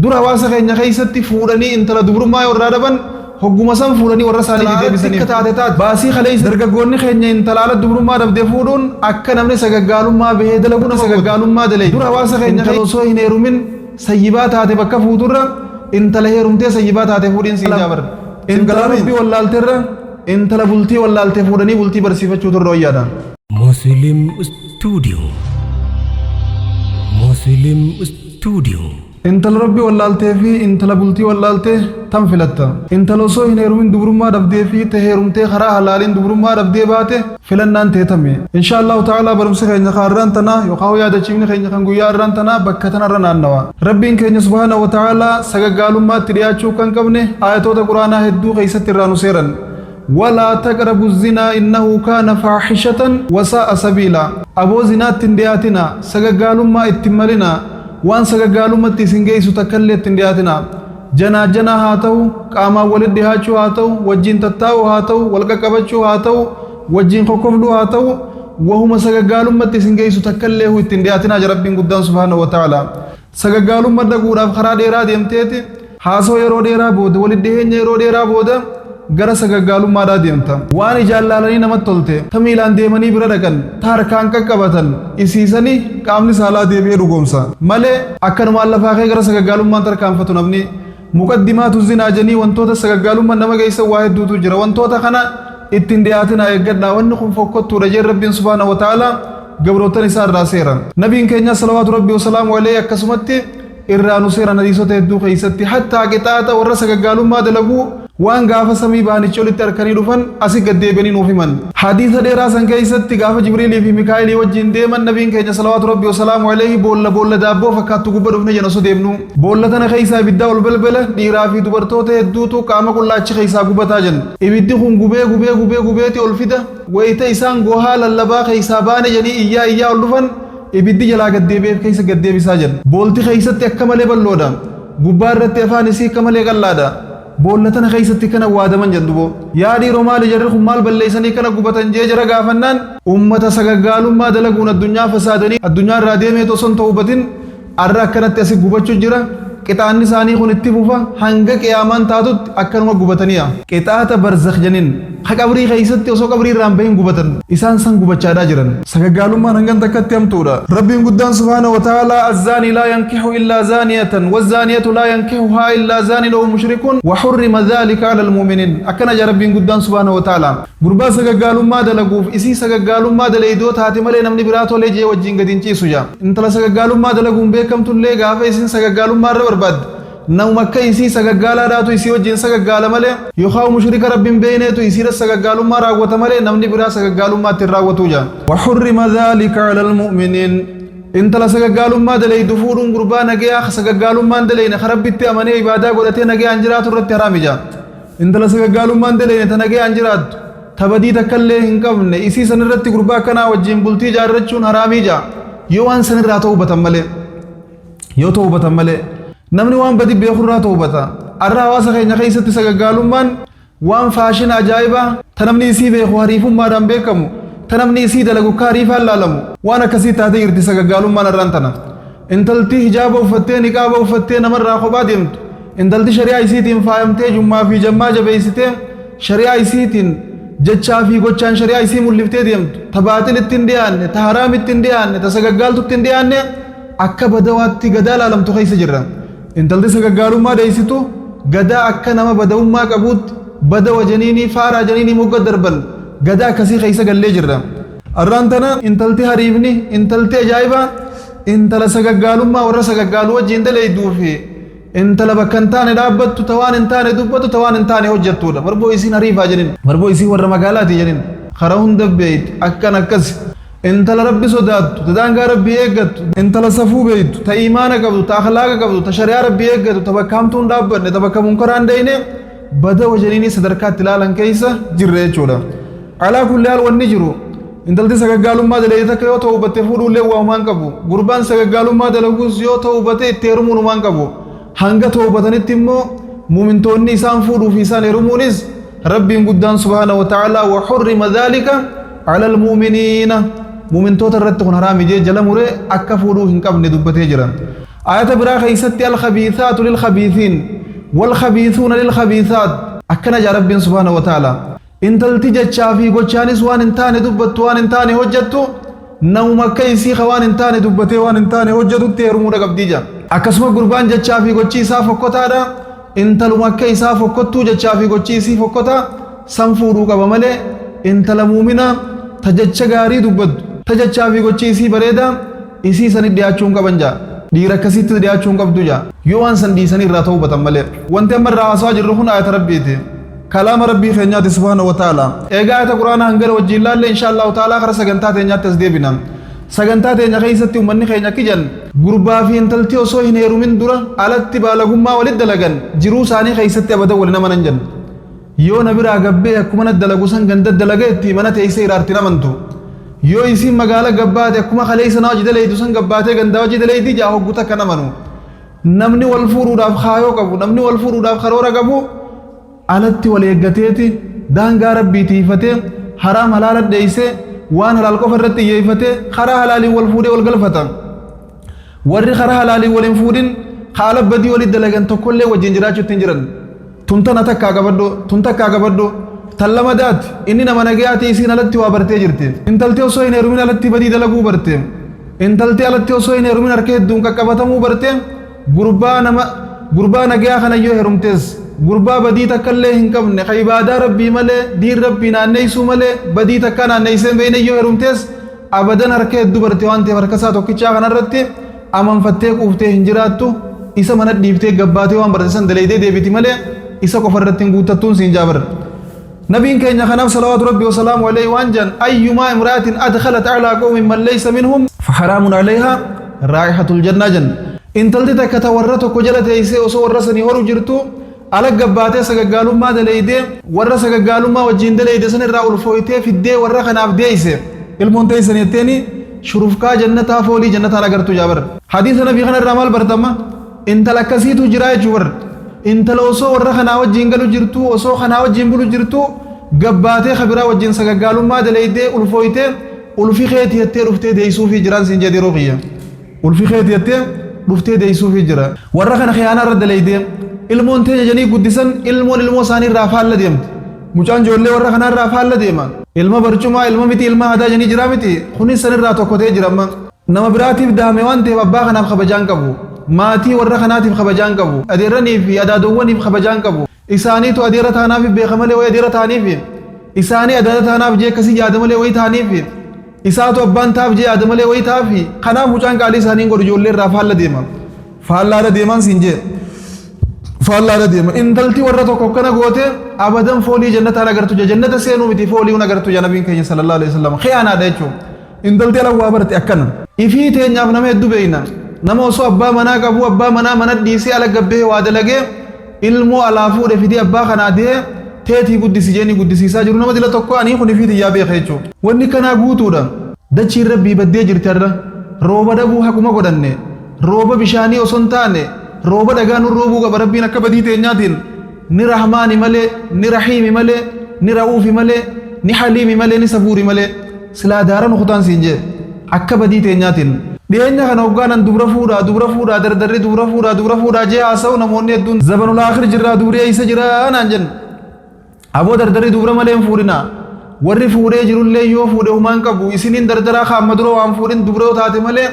dura hawaasa keenya keessatti fuudhanii intala dubrummaa warraa dhaban hogguma san fuudhanii warra isaanii deebisanii akka taate taate baasii kaleessa dargaggoonni keenya intalaala dubrummaa dhabdee fuudhuun akka namni sagaggaalummaa bahee dalaguna sagaggaalummaa dalee dura hawaasa keenya osoo hin heerumin sayyibaa taate bakka fuuturra intala heerumtee sayyibaa taate fuudhiin siin jaabar intala rabbii wallaalteerra intala bultii wallaaltee fuudhanii bultii barsiifachuu turre wayyaadha. Muslim Studio. Muslim Studio. intala rabbii wallaaltee fi intala bultii wallaaltee tan filatta intala osoo hin heerumin dubrummaa dhabdee fi ta heerumtee karaa halaaliin dubrummaa dhabdee baate filannaan teetame insha Allahu ta'ala barumsa keenya kaarraan tana yookaan yaadachiifni keenya kan guyyaa irraan tana bakka tanarra naannawa rabbiin keenya subhaanahu wa ta'ala sagaggaalummaatti dhiyaachuu kan qabne ayatoota quraanaa hedduu keessatti irraa nu seeran ولا تقربوا الزنا إنه كان فاحشة وساء سبيلا أبو زنا تندياتنا سجالوما اتمالنا وان سجالوما تسنجيسو تكلي تندياتنا جنا هاتو قاما ولد هاتشو هاتو وجين تتاو هاتو والقبتشو هاتو وجين خكفلو هاتو وهم سجالوما تسنجيسو تكلي هو تندياتنا جربين قدام سبحانه وتعالى سجالوما دغورا خرا ديرا ديمتيتي هاسو يرو ديرا بود ولد يرو ديرا بود gara sagaggaalummaadhaa deemta waan ijaallalanii namatti tolte tamiilaan deemanii bira dhaqan harkaan qaqqabatan isiisanii qaamni saalaa deebi'ee dhugoomsa malee akkanumaan lafaa kee gara sagaggaalummaan tarkaanfatu namni muqaddimaatu zinaa janii wantoota sagaggaalummaan nama geessan waa hedduutu jira wantoota kana ittiin dhiyaatina eeggadhaa wanni kun fokkottuudha jee rabbiin subhaanahu wa ta'ala gabrootan isaa irraa seera nabiin keenya salawaatu rabbii wasalaamu alayhi akkasumatti irraa nu seeran hadiisota hedduu keessatti hattaa qixaaxa warra sagaggaalummaa dalaguu waan gaafa samii baanichi olitti harkanii dhufan asi gaddeebanii nuuf himan hadiisa dheeraa san keessatti gaafa jibriilii fi mikaa'ilii wajjin deeman nabiin keenya salawaatu rabbii wasalaamu alayhi boolla daabboo fakkaattu gubba dhufne jena osoo deemnu boolla tana keessaa ibiddaa ol balbala dhiiraa fi dubartoota hedduutu qaama qullaachi keessaa gubataa jiran ibiddi kun gubeeti ol fida wayita isaan gohaa lallabaa keessaa baane janii iyyaa ol dhufan ibiddi jalaa gaddeebi'eef keessa gaddeebisaa jiran boolti keessatti akka malee balloodha gubbaa irratti afaan isii akka malee qal'aadha boolla tana keessatti kana waadaman jedhubo yaa dhiiroo maali jarri kun maal balleessanii kana gubatan jee jara gaafannaan ummata sagaggaalummaa dalaguun addunyaa fasaadanii addunyaa irraa deemee osoo hin ta'ubatin arra akkanatti asi gubachuu jira qixaanni isaanii kun itti fufa hanga qiyaamaan taatutti akkanuma gubataniya qixaata barzakh janiin qabrii keessatti osoo qabrii irraan bahin gubatan isaan san gubachaadhaa jiran sagaggaalummaan hangan takkatti hamtuudha rabbiin guddaan subhaanahu wa ta'ala azzaanii laa yankihu illaa zaaniyatan wazzaaniyatu laa yankihuhaa illaa zaanin aw mushrikun wa hurrima dhaalika ala almu'miniin akkana jaa rabbiin guddaan subhaanahu wa ta'ala gurbaa sagaggaalummaa dalaguuf isii sagaggaalummaa daleeydoo taate malee namni biraa tolee jee wajjin gadiin ciisu jaa intala sagaggaalummaa dalaguun beekamtullee gaafa isin sagaggaalummaa irra barbaadde nama akka isii sagaggaalaa isii wajjin sagaggaala malee yookaan mushrika rabbiin beeyneetu isiidha sagaggaalummaa raawwata malee namni biraa sagaggaalummaatti hin raawwatu jaa waxurrima dhaalika ala almu'miniin intala sagaggaalummaa daleeydu fuudhuun gurbaa nagayaa sagaggaalummaan daleyne rabbitti amanee ibaadaa godhatee nagayaan jiraatu irratti haraami jaa intala sagaggaalummaan daleyne ta nagayaan jiraattu tabadii takkallee hin qabne isii sanirratti gurbaa akkanaa wajjin bultii jaarrachuun haraamii jaa yoo waan sanirraa ta'ubatan malee namni waan badi beekurraa ta'ubata arra hawaasa keenya keessatti sagaggaalummaan waan faashina ajaa'ibaa ta namni isii beeku hariifummaadhaan beekamu ta namni isii dalagu akka hariifaan laalamu waan akkasii taatee jirti sagaggaalummaan irraan tana intalti hijaaba uffattee niqaaba uffattee namarraa kophaa deemtu intalti shari'aa isiitiin faayamtee jummaa fi jammaa jabeessitee shari'aa isiitiin jechaa fi gochaan shari'aa isii mul'iftee deemtu ta baaxilitti hin dhiyaanne ta haraamitti hin dhiyaanne ta sagaggaaltutti hin dhiyaanne akka badawaatti gadaa laalamtu keessa jirra intalti sagaggaalummaa deeysitu gadaa akka nama badawummaa qabuutti badawa janiinii faaraa janiinii mogga darban gadaa akkasii keessa gallee jirra arraan tana intalti hariifni intalti ajaa'ibaa intala sagaggaalummaa warra sagaggaaluu wajjin daleeyduu fi intala bakka hin taane dhaabbattu tawaan hin taane dubbattu tawaan hin taane hojjettuudha barboo isiin hariifaa jedhin barboo isii warra magaalaati jedhin kara hunda beeyt akkas intala rabbi sodaattu ta daangaa rabbii eeggattu intala safuu beeytu ta iimaana qabdu ta akhlaaqa qabdu ta shari'aa rabbii eeggattu ta bakka hamtuun dhaabbanne ta bakka munkaraan deeyne bada wajaniinii sadarkaatti ilaalan keessa jirre jechuudha alaa kulli haal wanni jiru intalti sagaggaalummaa daleeyte takka yoo ta'ubatte fuudhuullee waamaan qabu gurbaan sagaggaalummaa dalaguus yoo ta'ubate itti heerumuun waan qabu hanga ta'ubatanitti immoo muumintoonni isaan fuudhuu fi isaan heerumuunis rabbiin guddaan subhaanahu wa ta'ala wa hurrima dhaalika ala almu'miniina muumintoota irratti kun haraami jee jala muree akka fuudhuu hin qabne dubbatee jira آية براخ يستي الخبيثات للخبيثين والخبيثون للخبيثات أكنا جا رب سبحانه وتعالى إن تلتجت شافي قوشاني سوان انتاني دبت وان انتاني هجتو نوم كيسي خوان انتاني دبتي وان انتاني هجتو تيرمو رقب ديجا أكسما قربان جت شافي قوشي سافو كتادا إن تلوم كيسا فكتو جت شافي قوشي سي فكتا سنفورو قبمالي إن تلمومنا تجت شغاري دبت تجت شافي قوشي سي بريدا إسي سني دياچون قبنجا ديرا كسيت دياچون قبدو جا يوان سن دي سني راتو بتمالي وانت امر راسا جرهن آية ربيتي كلام ربي خنيات سبحانه وتعالى ايغا آية قرآن هنگر وجيلال إن شاء الله تعالى خرا سگنتا تنيات تسديبنا سگنتا تنيا خيستي ومني خينيا كجن غربا في انتلتي وسو هنيرو من دورا علت بالغما ولد دلغن جرو ساني خيستي ابدا ولنا مننجن يو نبرا غبي اكمن دلغو سن گند دلغيتي من تيسي رارتنا منتو يو اسي مغالا غبات اكما خليس ناج دليدو سن غباته گنداوجي دليدي جا هوغتا كنا منو نمني والفورو داف خايو قبو نمني والفورو داف خرورا قبو علت وليغتيتي دانغا ربي تيفته حرام حلال ديسه وان حلال كفرت ييفته خرا حلال والفود والغلفتا وري خرا حلال والفودين خالب بدي ولد دلغن تو كله وجنجراچو تنجرن تنتنا تكا غبدو تلمدات اننا منغياتي سين التي وبرتي جرتي انتلتي وسو ان رومن التي بدي دلغو برتي انتلتي التي وسو ان رومن اركه دونك كبتمو برتي غربا نغيا خنا يو هرمتس غربا بدي تكله هنكم نخيبادا ربي مله دير ربي نانيسو مله بدي تكنا نيسن بين يو هرمتس ابدا اركه دو برتي وانتي بركسا تو كيچا خنرتي امم فتيك وفته هنجراتو isa mana dhiiftee gabbaatee waan barsiisan daleedee deebiti malee isa qofa irratti hin guuttattuun siin jaabar nabiin keenya kanaaf salawaatu rabbi wasalaamu alayhi waan jan ayyumaa imraatin adkhalat alaa qawmin man laysa minhum faharaamun alayha raa'ihatul jannaa jan intalti takka ta warra tokko jala teessee osoo warra sanii horu jirtu ala gabbaatee sagaggaalummaa daleedee warra sagaggaalummaa wajjiin daleede san irraa ulfooytee fiddee warra kanaaf deeyse ilmoon teessan jetteeni shurufkaa jannataa foolii jannataan agartu jaabar hadiisa nabii kana irraa maal bartama intala akkasiitu jira jechuudha intala osoo warra kanaa wajjin galu jirtu osoo kanaa wajjin bulu jirtu gabbaatee kabiraa wajjin sagaggaalummaa daleeydee ulfooytee ulfi keeti jettee dhuftee deeysuufii jiraan siin jedhe yeroo kiyya ulfi keeti jettee dhuftee deeysuufii jira warra kana khiyaanaa irra daleeydee ilmoon teenya janii guddisan ilmoon ilmoo isaanii irraa faalla deemte mucaan ijoollee warra kanaa irraa faalla deema ilma barcumaa ilma miti ilma hadaa janii jira miti kunis san irraa tokkotee jirama nama biraatiif daame waan ta'eef abbaa kanaaf kabajaan qabu maatii warra kanaatiif kabajaan qabu adeerranii fi adaadowwaniif kabajaan qabu isaaniitu adeera taanaaf beeka malee way adeera taaniif isaanii adaada taanaaf jee akkasii yaada malee way taaniif isaatu abbaan taaf jee yaada malee way taafi kanaaf mucaan qaalii isaanii godhu ijoollee irraa faallaadha deeman siin jee faallaadha deema intalti warra tokko akkana goote abadan foolii jannataan agartu jee jannata seenuu miti fooliiwwan agartu jee nabiin keenya sallallahu alaihi wasallam khiyaanaadha jechuun intalti alawwaa barte akkana ifii teenyaaf nama hedduu beeyna nama osoo abbaa manaa qabu abbaa manaa mana dhiisee ala gabbee waa dalagee ilmoo alaa fuudhe fidee abbaa kanaa dee teetii guddisi jeeni guddisiisaa jiru nama dila tokko anii kun ifiiti yaa beeka jechuudha wanni kanaa guutuudha dachiin rabbii baddee jirti har'a rooba dhabuu hakuma godhanne rooba bishaanii osoo hin taane rooba dhagaa nu roobuu qaba rabbiin akka badii teenyaatiin ni rahmaani malee ni rahiimi malee ni ra'uufi malee ni haliimi malee ni sabuuri malee silaa daaran kutaan siin jee akka badii teenyaatiin dhiyeenya kana hoggaanan dubra fuudhaa dardarri dubra fuudhaa jee haasa'u namoonni hedduun zabanul aakhir jirraa dubri eeysa jiraa naan jenna aboo dardarri dubra malee hin fuudhinaa warri fuudhee jirullee yoo fuudhe humaan qabu isiniin dardaraa kaamma dura waan fuudhin dubra yoo taate malee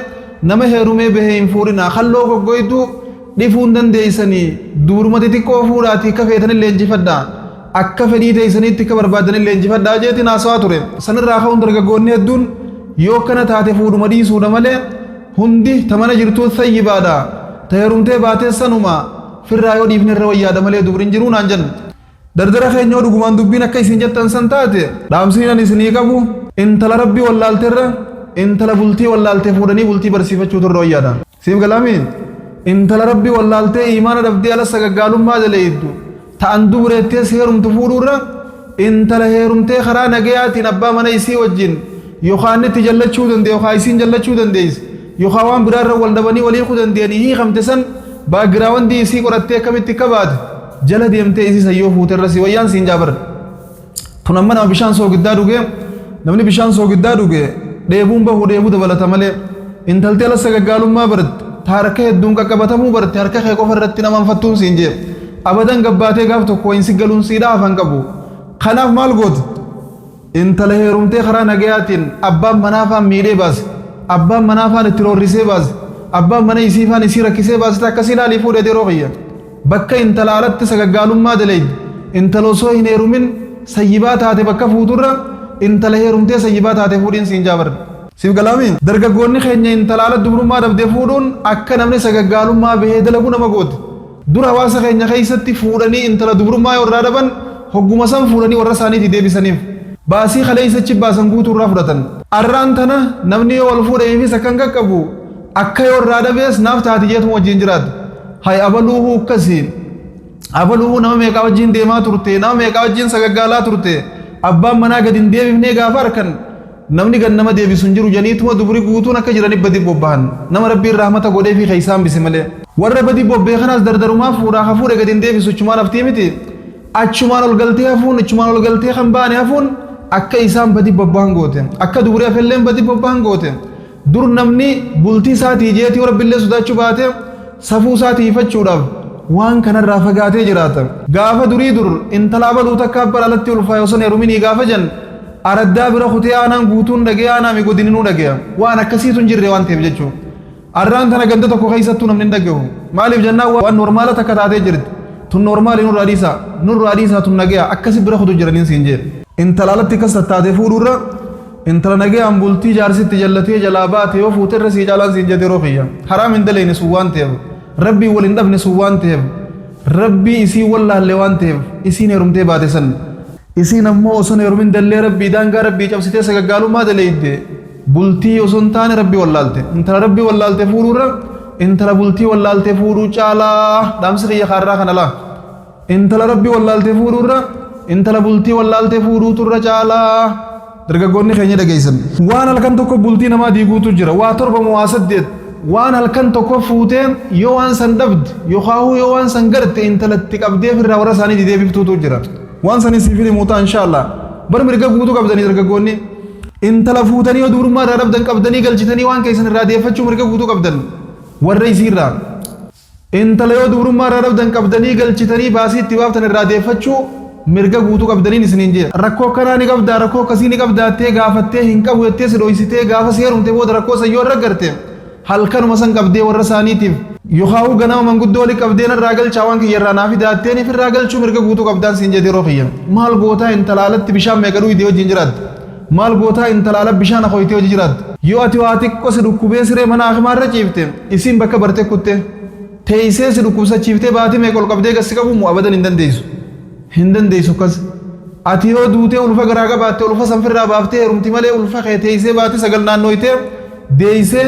nama heerumee bahee hin fuudhinaa kalloo goggoytu dhifuu hin dandeeysanii dubruma xixiqqoo fuudhaati akka feetanillee leenjifadhaa akka fedhii teeysaniitti akka barbaadanillee leenjifadhaa jeetiin haasawaa ture sanirraa ka'uun dargaggoonni hedduun yoo kana taate fuudhuma dhiisuudha malee hundi tamana jirtu sayyibaadha taherumtee baatee sanuma firraa yoo dhiifne irra wayyaadha malee dubrin jiruu naan jenna dardara keenyoo dhugumaan dubbiin akka isin jettan san taate dhaamsiinan isinii qabu intala rabbii wallaalteerra intala bultii wallaaltee fuudhanii bultii barsiifachuu turre wayyaadha siif galaamiin intala rabbii wallaaltee imaana dhabdee ala sagaggaalummaa daleeyiddu ta'an dubureettees heerumtu fuudhuurra intala heerumtee karaa nagayaatiin abbaa mana isii wajjin yookaan itti jallachuu dandee yookaan isiin jallachuu dandeessi yookaan waan biraarra wal dhabanii walii ku dandeenii hiikamte san baagiraawandii isii qorattee akkamitti kabaate jala deemtee isii sayyoo fuuterra si wayyaan siin jaabar tun amma nama bishaan soogiddaa dhuge namni bishaan soogiddaa dhuge dheebuun bahu dheebuu dabalata malee intaltee ala sagaggaalummaa barte harka hedduun qaqqabatamuu barte harka kee qofa irratti namaan fattuun siin jee abadan gabbaatee gaaf tokko hin siggaluun siidhaa hafan qabu kanaaf maal gooti intala heerumtee karaa nagayaatiin abbaan manaafaan miidhee baase abbaan manaafaan itti roorrisee baase abbaan mana isiifaan isii rakkisee baasite akkasii ilaalii fuudhee yeroo kiyya bakka intala alatti sagaggaalummaa daleeyde intala osoo hin heerumin sayyibaa taate bakka fuuturra intala heerumtee sayyibaa taate fuudhiin siin jaabarra siif galaamiin dargaggoonni keenya intala ala dubrummaa dhabdee fuudhuun akka namni sagaggaalummaa bahee dalaguu nama goote dura hawaasa keenya keessatti fuudhanii intala dubrummaa yoo irraa dhaban hogguma san fuudhanii warra isaaniitti deebisaniif baasii kaleessachi baasan guutuu irraa fudhatan arraan tana namni yoo wal fuudhameefis akkan qaqqabu akka yoo irraa dhabees naaf taati jeetuma wajjin jiraatu hay abaluuhu akkasii abaluuhu nama meeqaa wajjin deemaa turte nama meeqaa wajjin sagaggaalaa turte abbaan manaa gadi hin deebifnee gaafa harkan namni gad nama deebisu hin jiru janiituma dubri guutuun akka jiraniif badi bobbahan nama rabbiin rahmata godhee fi keeysaan bise malee warra badi bobbee kanaas dardarumaa fuudhaa hafuure gadi hin deebisu achumaan haftii miti achumaan ol galtee hafuun achumaan ol galtee kan baane hafuun akka isaan badi bobbahan goote akka dubri hafelleen badi bobbahan goote dur namni bultii isaatii jeetii rabbillee sodaachuu baate safuu isaatii ifachuudhaaf waan kanarraa fagaatee jiraata gaafa durii dur intala abaluu takka abbaa alatti ulfaa yosan heeruminii gaafa jan araddaa bira kutee aanaan guutuun dhagee aanaa godinuu dhagee waan akkasiitu hin jirre waan ta'eef jechuudha arraan tana ganda tokko keessattuu namni hin dhaggehu maaliif jennaan waan normaala takka taatee jirti tun normaali nurraa dhiisaa tun dhagee akkasi bira kutu jiraniin siin jee intala alatti akkas tattaatee fuudhuurra intala dhagee an bultii jaarsitti jallatee jalaa baate yoo fuuterra sii caalaan siin jedhee yeroo kiyya haraam hin daleene sun waan ta'eef rabbii wal hin dhabne sun waan ta'eef rabbii isii wallaalle waan ta'eef isiin heerumtee baate san isiin ammoo osoo heerumin dallee rabbii daangaa rabbii cabsitee sagaggaalummaa daleeyde bultii osoo hin taane rabbii wallaalte intala rabbii wallaalte fuudhuurra intala bultii wallaalte fuudhuu caalaa dhaamsi kiyya kaarraa kana laa intala rabbii wallaalte fuudhuurra intala bultii wallaalte fuudhuutu irra caalaa dargaggoonni keenya dhageessan waan halkan tokko bultii namaa diiguutu jira waa torba moo waa saddeet waan halkan tokko fuutee yoo waan san dhabde yookaan yoo waan san garte intalatti qabdee firraa warra isaanii deebiftuutu jira waan sanis siifili muutaa inshallah bar mirga guutuu qabdanii dargaggoonni intala fuutanii yoo dubrummaa irraa dhabdan qabdanii galchitanii waan keessan irraa deeffachuu mirga guutuu qabdan warra isiirraa intala yoo dubrummaa irraa dhabdan qabdanii galchitanii baasii itti baaftan irraa deeffachuu mirga guutuu qabdaniin isiniin jee rakkoo kanaa ni qabdaa rakkoo akkasii ni qabdaattee gaafattee hin qabu jettee si dhoysitee gaafa si heerumte booda rakkoo san yoo irra garte halkanuma san qabdee warra isaaniitiif yookaan ganama manguddoo wali qabdeen irraa galchaa waan kiyya irraa naafi daatteen irraa galchuu mirga guutuu qabdaan siin jedhee yeroo kiyya maal gootaa intala alatti bishaan meeqa dhuyitee wajjin jiraatti maal gootaa intala ala bishaan akooyitee wajjin jiraatti yoo ati waa xiqqoo si dhukkubee siree mana akimaarra ciifte isiin bakka bartee kutte teeysee si dhukkubsachiiftee baatii meeqa ol qabdee gassi qabu abadan hin dandeessu akkas ati yoo duutee ulfa garaa qabaatte ulfa sanfirraa baaftee heerumti malee ulfa kee teeysee baatee sagal naannooyitee deeysee